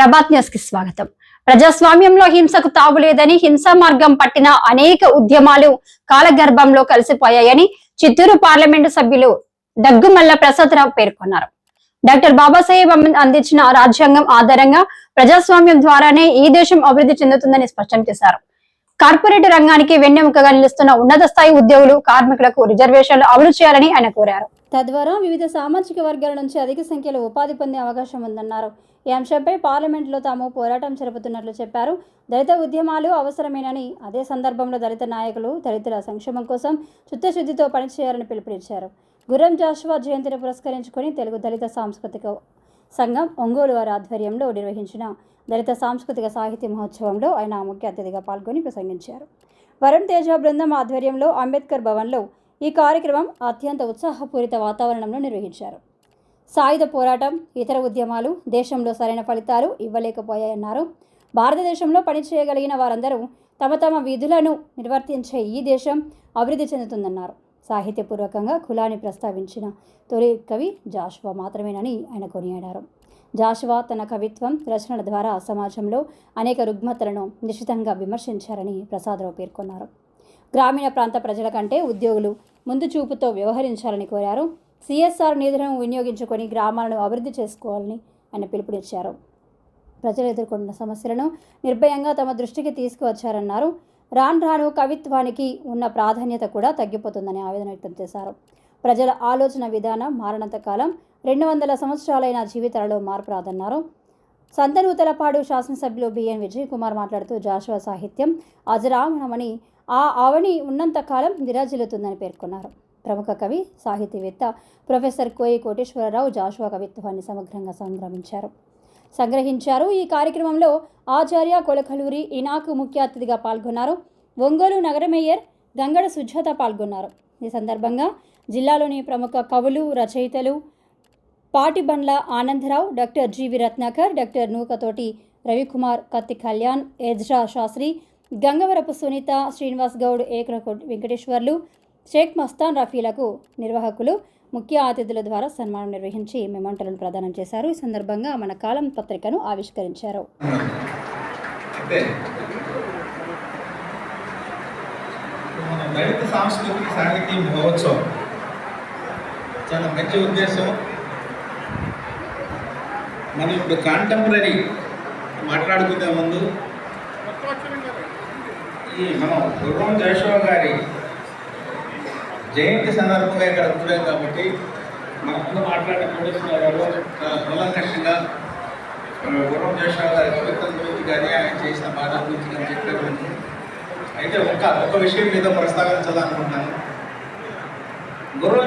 Prabhat news కి స్వాగతం. ప్రజాస్వామ్యంలో హింసకు తావులేదని, హింసా మార్గం పట్టిన అనేక ఉద్యమాలు కాలగర్భంలో కలిసిపోయాయని చిత్తూరు పార్లమెంటు సభ్యులు దగ్గుమల్ల ప్రసాదరావు పేర్కొన్నారు. డాక్టర్ బాబాసాహెబ్ అందించిన రాజ్యాంగం ఆధారంగా ప్రజాస్వామ్యం ద్వారానే ఈ దేశం అభివృద్ధి చెందుతుందని స్పష్టం చేశారు. కార్పొరేట్ రంగానికి వెన్నెముకగా నిలుస్తున్న ఉన్నత స్థాయి ఉద్యోగులు, కార్మికులకు రిజర్వేషన్లు అమలు చేయాలని ఆయన కోరారు. తద్వారా వివిధ సామాజిక వర్గాల నుంచి అధిక సంఖ్యలో ఉపాధి పొందే అవకాశం ఉందన్నారు. ఈ అంశంపై పార్లమెంట్లో తాము పోరాటం జరుపుతున్నట్లు చెప్పారు. దళిత ఉద్యమాలు అవసరమేనని, అదే సందర్భంలో దళిత నాయకులు దళితుల సంక్షేమం కోసం చిత్తశుద్ధితో పనిచేయాలని పిలుపునిచ్చారు. గుర్రం జాషువా జయంతిని పురస్కరించుకొని తెలుగు దళిత సాంస్కృతిక సంఘం ఒంగోలు వారి ఆధ్వర్యంలో నిర్వహించిన దళిత సాంస్కృతిక సాహిత్య మహోత్సవంలో ఆయన ముఖ్య అతిథిగా పాల్గొని ప్రసంగించారు. వరుణ్ తేజ బృందం ఆధ్వర్యంలో అంబేద్కర్ భవన్లో ఈ కార్యక్రమం అత్యంత ఉత్సాహపూరిత వాతావరణంలో నిర్వహించారు. సాయుధ పోరాటం, ఇతర ఉద్యమాలు దేశంలో సరైన ఫలితాలు ఇవ్వలేకపోయాయన్నారు. భారతదేశంలో పనిచేయగలిగిన వారందరూ తమ తమ విధులను నిర్వర్తించే ఈ దేశం అభివృద్ధి చెందుతుందన్నారు. సాహిత్యపూర్వకంగా కులాన్ని ప్రస్తావించిన తొలి కవి జాషువా మాత్రమేనని ఆయన కొనియాడారు. జాషువా తన కవిత్వం, రచనల ద్వారా సమాజంలో అనేక రుగ్మతలను నిశితంగా విమర్శించారని ప్రసాదరావు పేర్కొన్నారు. గ్రామీణ ప్రాంత ప్రజల కంటే ఉద్యోగులు ముందు చూపుతో వ్యవహరించాలని కోరారు. సిఎస్ఆర్ నిధులను వినియోగించుకొని గ్రామాలను అభివృద్ధి చేసుకోవాలని ఆయన పిలుపునిచ్చారు. ప్రజలు ఎదుర్కొంటున్న సమస్యలను నిర్భయంగా తమ దృష్టికి తీసుకువచ్చారన్నారు. రాను కవిత్వానికి ఉన్న ప్రాధాన్యత కూడా తగ్గిపోతుందని ఆవేదన వ్యక్తం చేశారు. ప్రజల ఆలోచన విధానం మారినంత కాలం 200 సంవత్సరాలైన జీవితాలలో మార్పు రాదన్నారు. సంతనూతలపాడు శాసనసభ్యులు బిఎన్ విజయ్ కుమార్ మాట్లాడుతూ జాషువా సాహిత్యం అజరామణమని, ఆ ఆవణి ఉన్నంత కాలం విరాజిల్లుతుందని పేర్కొన్నారు. ప్రముఖ కవి, సాహితీవేత్త ప్రొఫెసర్ కోయి కోటేశ్వరరావు జాషువా కవిత్వాన్ని సమగ్రంగా సంగ్రహించారు. ఈ కార్యక్రమంలో ఆచార్య కొలకలూరి ఇనాకు ముఖ్య అతిథిగా పాల్గొన్నారు. ఒంగోలు నగర మేయర్ గంగడ సుజాత పాల్గొన్నారు. ఈ సందర్భంగా జిల్లాలోని ప్రముఖ కవులు, రచయితలు పాటిబండ్ల ఆనందరావు, డాక్టర్ జీవి రత్నాకర్, డాక్టర్ నూకతోటి రవికుమార్, కత్తి కళ్యాణ్, ఎజ్రా శాస్త్రి, గంగవరపు సునీత, శ్రీనివాస్ గౌడ్, ఏకరకోటి వెంకటేశ్వర్లు, షేక్ మస్తాన్ రఫీలకు నిర్వాహకులు ముఖ్య అతిథుల ద్వారా సన్మానం నిర్వహించి మెమంటలను ప్రదానం చేశారు. ఈ సందర్భంగా మన కాలం పత్రికను ఆవిష్కరించారు. దళిత సాంస్కృతిక సాహితీ మహోత్సవం చాలా మంచి ఉద్దేశం. మనం ఇప్పుడు కాంటెంపరీ మాట్లాడుకునే ముందు మనం గుర్రం జాషువా గారి జయంతి సందర్భంగా ఇక్కడ ఉంటున్నాం కాబట్టి మన ముందు మాట్లాడే మూలంకషంగా గుర్రం జాషువా గారి కవిత్వం గురించి కానీ, ఆయన చేసిన బాధ గురించి కానీ చెప్పే అయితే ఒక విషయం మీద ప్రస్తావించాలనుకుంటున్నాను. గుర్రం